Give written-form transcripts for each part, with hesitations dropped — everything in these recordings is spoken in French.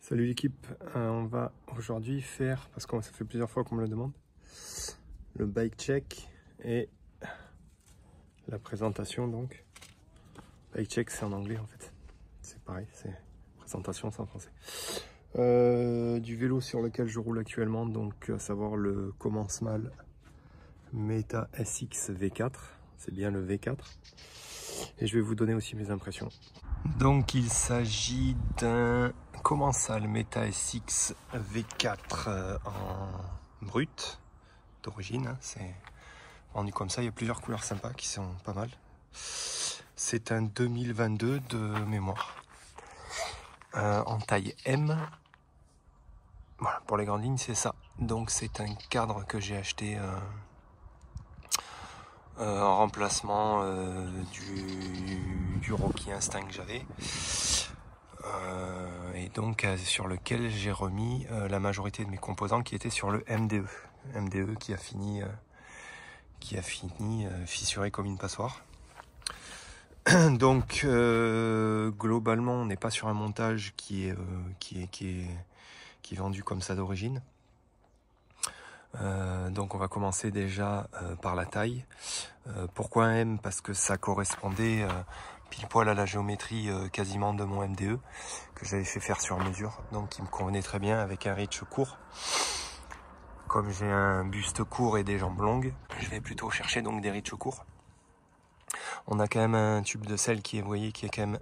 Salut l'équipe, on va aujourd'hui faire, parce que ça fait plusieurs fois qu'on me le demande, le bike check et la présentation donc. Bike check c'est en anglais en fait, c'est pareil, c'est présentation c'est en français. Du vélo sur lequel je roule actuellement, donc à savoir le Commensmal Meta SX V4, c'est bien le V4. Et je vais vous donner aussi mes impressions. Donc il s'agit d'un Commensal Meta SX V4 en brut d'origine, hein, c'est rendu comme ça, il y a plusieurs couleurs sympas qui sont pas mal. C'est un 2022 de mémoire, en taille M. Voilà, pour les grandes lignes c'est ça. Donc c'est un cadre que j'ai acheté en remplacement du Rocky Instinct que j'avais. Et donc sur lequel j'ai remis la majorité de mes composants qui étaient sur le MDE. MDE qui a fini fissuré comme une passoire. Donc globalement on n'est pas sur un montage qui est vendu comme ça d'origine. Donc on va commencer déjà par la taille. Pourquoi un M? Parce que ça correspondait pile poil à la géométrie quasiment de mon MDE que j'avais fait faire sur mesure, donc il me convenait très bien avec un reach court. Comme j'ai un buste court et des jambes longues, je vais plutôt chercher donc des reach courts. On a quand même un tube de selle qui est, vous voyez, qui est quand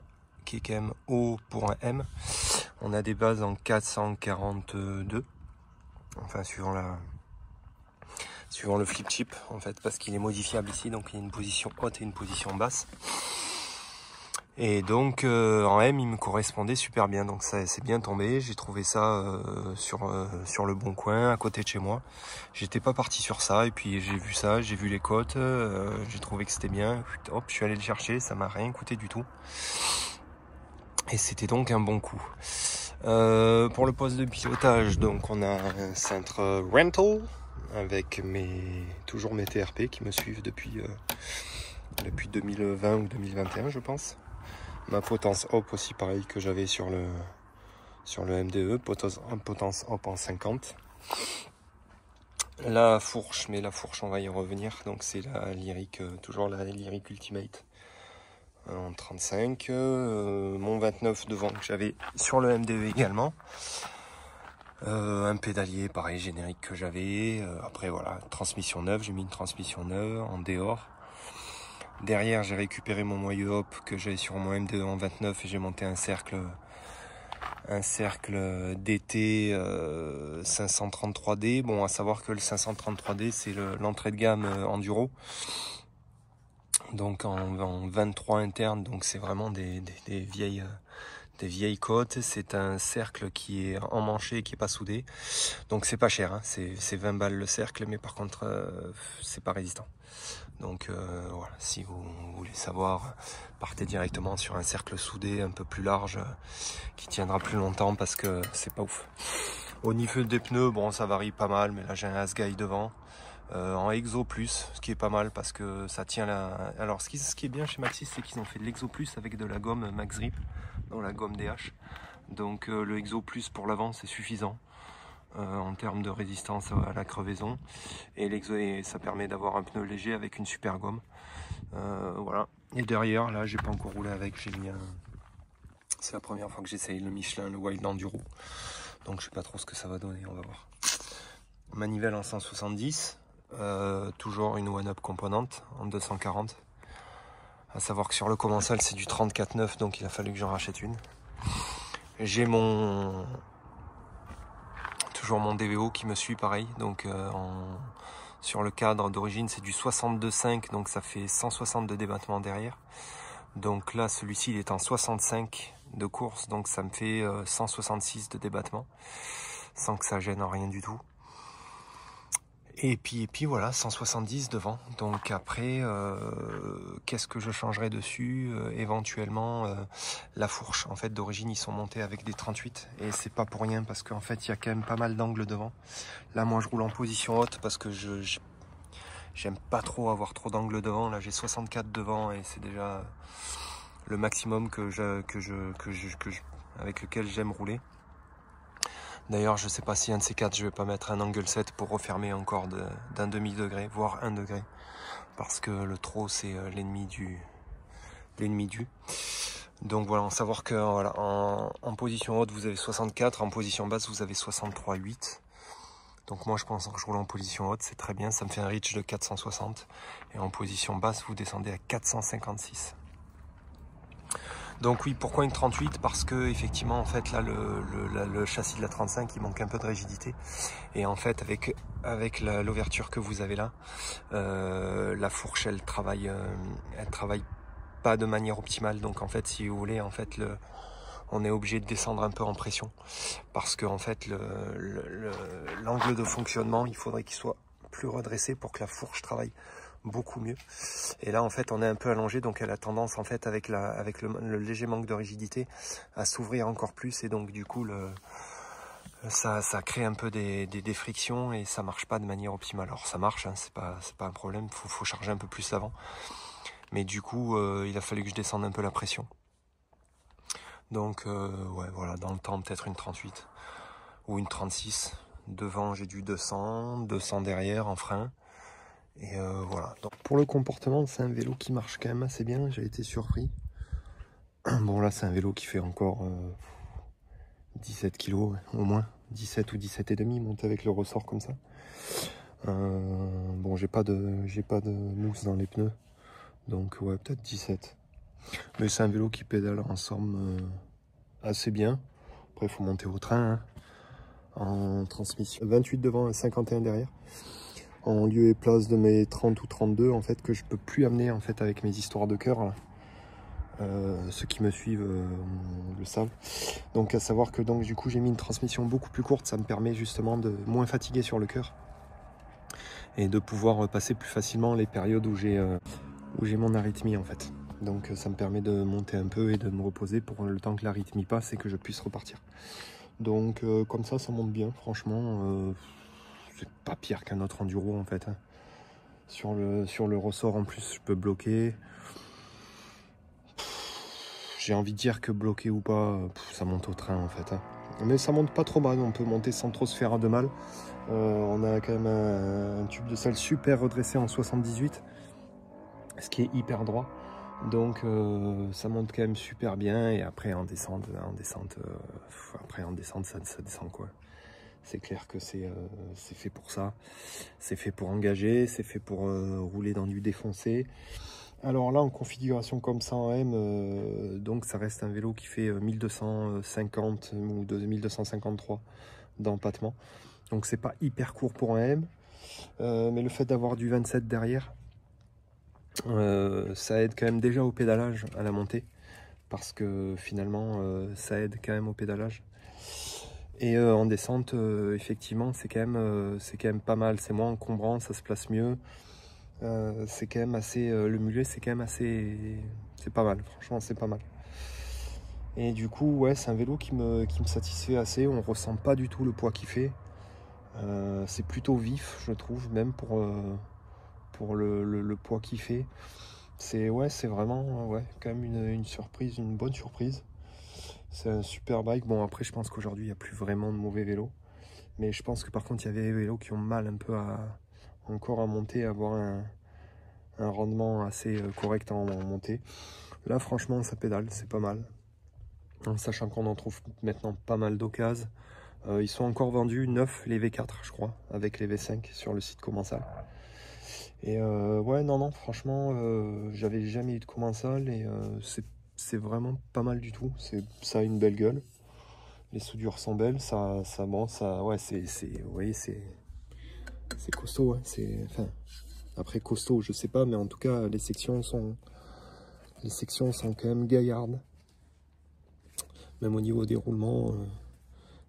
même haut pour un M. On a des bases en 442, enfin suivant le flip chip en fait, parce qu'il est modifiable ici, donc il y a une position haute et une position basse. Et donc en M il me correspondait super bien, donc ça c'est bien tombé. J'ai trouvé ça sur le Bon Coin à côté de chez moi. J'étais pas parti sur ça, et puis j'ai vu ça, j'ai vu les côtes, j'ai trouvé que c'était bien. Hop, je suis allé le chercher, ça m'a rien coûté du tout. Et c'était donc un bon coup. Pour le poste de pilotage, donc on a un cintre rental avec toujours mes TRP qui me suivent depuis 2020 ou 2021 je pense. Ma potence hop aussi pareil que j'avais sur le MDE, potence hop en 50. La fourche, mais la fourche on va y revenir, donc c'est la Lyric, toujours la Lyric Ultimate en 35. Mon 29 devant que j'avais sur le MDE également. Un pédalier pareil générique que j'avais. Après voilà, transmission neuve, j'ai mis une transmission neuve en dehors. Derrière j'ai récupéré mon moyeu hop que j'avais sur mon MDE en 29 et j'ai monté un cercle DT 533D. Bon, à savoir que le 533D c'est l'entrée de gamme enduro. Donc en 23 interne, donc c'est vraiment des vieilles côtes. C'est un cercle qui est emmanché, qui est pas soudé, donc c'est pas cher, hein. C'est 20 balles le cercle, mais par contre c'est pas résistant. Donc voilà, si vous voulez savoir, partez directement sur un cercle soudé un peu plus large qui tiendra plus longtemps, parce que c'est pas ouf. Au niveau des pneus, bon ça varie pas mal, mais là j'ai un Asgai devant en Exo Plus, ce qui est pas mal parce que ça tient la... Alors ce qui est bien chez Maxxis, c'est qu'ils ont fait de l'Exo Plus avec de la gomme Max Grip, dans la gomme DH. Donc le Exo Plus pour l'avant c'est suffisant en termes de résistance à la crevaison, et l'Exo ça permet d'avoir un pneu léger avec une super gomme. Voilà. Et derrière là j'ai pas encore roulé avec, j'ai mis un... C'est la première fois que j'essaye le Michelin, le Wild Enduro, donc je sais pas trop ce que ça va donner, on va voir. Manivelle en 170. Toujours une One Up componente en 240. À savoir que sur le Commensal c'est du 34,9, donc il a fallu que j'en rachète une. J'ai toujours mon DVO qui me suit pareil, donc sur le cadre d'origine c'est du 62,5, donc ça fait 160 de débattement derrière. Donc là celui-ci il est en 65 de course, donc ça me fait 166 de débattement, sans que ça gêne en rien du tout. Et puis voilà, 170 devant. Donc après, qu'est-ce que je changerais dessus? Éventuellement la fourche. En fait, d'origine, ils sont montés avec des 38. Et c'est pas pour rien, parce qu'en fait, il y a quand même pas mal d'angles devant. Là, moi, je roule en position haute parce que j'aime pas trop avoir trop d'angles devant. Là, j'ai 64 devant et c'est déjà le maximum avec lequel j'aime rouler. D'ailleurs, je sais pas si un de ces quatre, je vais pas mettre un angle set pour refermer encore d'un demi-degré, voire 1 degré. Parce que le trop, c'est l'ennemi du... Donc voilà, en savoir que voilà, en position haute, vous avez 64, en position basse, vous avez 63,8. Donc moi, je pense que je roule en position haute, c'est très bien, ça me fait un reach de 460. Et en position basse, vous descendez à 456. Donc oui, pourquoi une 38? Parce que effectivement, en fait, là, le châssis de la 35, il manque un peu de rigidité. Et en fait, avec l'ouverture que vous avez là, la fourche, elle travaille pas de manière optimale. Donc en fait, si vous voulez, en fait, on est obligé de descendre un peu en pression. Parce que en fait, l'angle de fonctionnement, il faudrait qu'il soit plus redressé pour que la fourche travaille beaucoup mieux. Et là en fait on est un peu allongé, donc elle a tendance en fait avec le léger manque de rigidité à s'ouvrir encore plus, et donc du coup ça crée un peu des frictions et ça marche pas de manière optimale. Alors ça marche, hein, c'est pas un problème, faut charger un peu plus l'avant, mais du coup il a fallu que je descende un peu la pression. Donc ouais, voilà, dans le temps peut-être une 38 ou une 36. Devant j'ai du 200 derrière en frein. Et voilà. Donc, pour le comportement, c'est un vélo qui marche quand même assez bien, j'ai été surpris. Bon là c'est un vélo qui fait encore 17 kg au moins, 17 ou 17 et demi monté avec le ressort comme ça. Bon j'ai pas de mousse dans les pneus, donc ouais peut-être 17. Mais c'est un vélo qui pédale en somme assez bien. Après il faut monter au train, hein. En transmission 28 devant et 51 derrière. En lieu et place de mes 30 ou 32 en fait, que je peux plus amener en fait avec mes histoires de cœur là. Ceux qui me suivent le savent. Donc à savoir que donc du coup j'ai mis une transmission beaucoup plus courte, ça me permet justement de moins fatiguer sur le cœur et de pouvoir passer plus facilement les périodes où j'ai mon arythmie en fait. Donc ça me permet de monter un peu et de me reposer pour le temps que l'arythmie passe et que je puisse repartir. Donc comme ça monte bien, franchement. C'est pas pire qu'un autre enduro en fait, hein. Sur le ressort en plus je peux bloquer. J'ai envie de dire que bloqué ou pas, ça monte au train en fait, hein. Mais ça monte pas trop mal, on peut monter sans trop se faire de mal. On a quand même un tube de selle super redressé en 78, ce qui est hyper droit. Donc ça monte quand même super bien. Et après en descente ça descend quoi. C'est clair que c'est fait pour ça. C'est fait pour engager, c'est fait pour rouler dans du défoncé. Alors là, en configuration comme ça en M, donc ça reste un vélo qui fait 1250 ou 1253 d'empattement. Donc c'est pas hyper court pour un M. Mais le fait d'avoir du 27 derrière, ça aide quand même déjà au pédalage à la montée. Parce que finalement, ça aide quand même au pédalage. Et en descente, effectivement, c'est quand même pas mal. C'est moins encombrant, ça se place mieux. C'est quand même assez... le mulet, c'est quand même assez... C'est pas mal, franchement, c'est pas mal. Et du coup, ouais, c'est un vélo qui me satisfait assez. On ressent pas du tout le poids qu'il fait. C'est plutôt vif, je trouve, même pour le poids qu'il fait. C'est vraiment quand même une surprise, une bonne surprise. C'est un super bike. Bon, après, je pense qu'aujourd'hui, il n'y a plus vraiment de mauvais vélos. Mais je pense que par contre, il y avait des vélos qui ont mal un peu encore à monter, à avoir un rendement assez correct en montée. Là, franchement, ça pédale, c'est pas mal. En sachant qu'on en trouve maintenant pas mal d'occasions. Ils sont encore vendus neufs, les V4, je crois, avec les V5 sur le site Commensal. Et ouais, non, franchement, j'avais jamais eu de Commensal et c'est vraiment pas mal du tout. Ça a une belle gueule. Les soudures sont belles, ouais, vous voyez, c'est costaud, hein, enfin, après costaud, je sais pas, mais en tout cas, les sections sont quand même gaillardes. Même au niveau des roulements,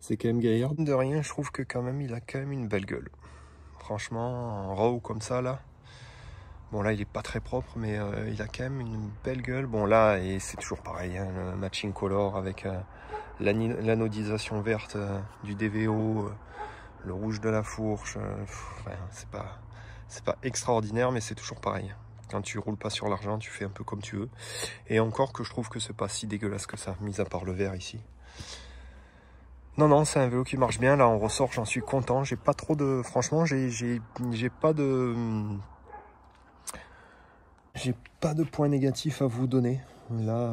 c'est quand même gaillard. De rien, je trouve que quand même, il a quand même une belle gueule. Franchement, en raw comme ça, là. Bon, là, il est pas très propre, mais il a quand même une belle gueule. Bon, là, et c'est toujours pareil, hein, le matching color avec l'anodisation verte du DVO, le rouge de la fourche. C'est pas extraordinaire, mais c'est toujours pareil. Quand tu roules pas sur l'argent, tu fais un peu comme tu veux. Et encore que je trouve que c'est pas si dégueulasse que ça, mis à part le vert ici. Non, non, c'est un vélo qui marche bien. Là, on ressort, j'en suis content. J'ai pas trop de... Franchement, j'ai pas de... J'ai pas de points négatifs à vous donner. Là,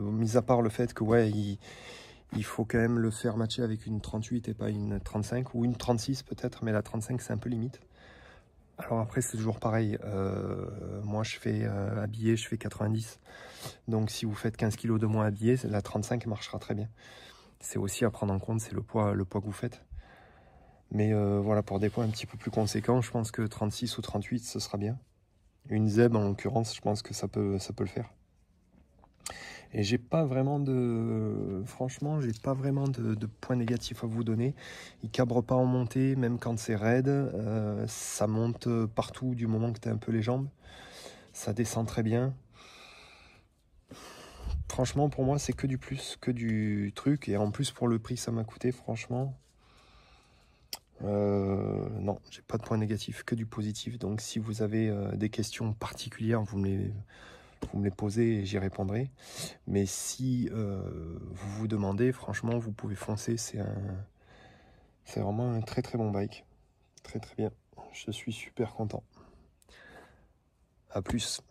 mis à part le fait que, ouais, il faut quand même le faire matcher avec une 38 et pas une 35 ou une 36 peut-être, mais la 35 c'est un peu limite. Alors après c'est toujours pareil, moi je fais habillé, je fais 90, donc si vous faites 15 kg de moins habillé, la 35 marchera très bien. C'est aussi à prendre en compte, c'est le poids que vous faites. Mais voilà, pour des poids un petit peu plus conséquents, je pense que 36 ou 38 ce sera bien. Une ZEB en l'occurrence, je pense que ça peut le faire. Et j'ai pas vraiment de... Franchement, j'ai pas vraiment de points négatifs à vous donner. Il cabre pas en montée, même quand c'est raide. Ça monte partout du moment que tu as un peu les jambes. Ça descend très bien. Franchement, pour moi, c'est que du plus, que du truc. Et en plus, pour le prix que ça m'a coûté, franchement... non, j'ai pas de points négatifs, que du positif. Donc si vous avez des questions particulières, vous me les posez et j'y répondrai. Mais si vous vous demandez, franchement, vous pouvez foncer. C'est vraiment un très très bon bike. Très très bien. Je suis super content. À plus.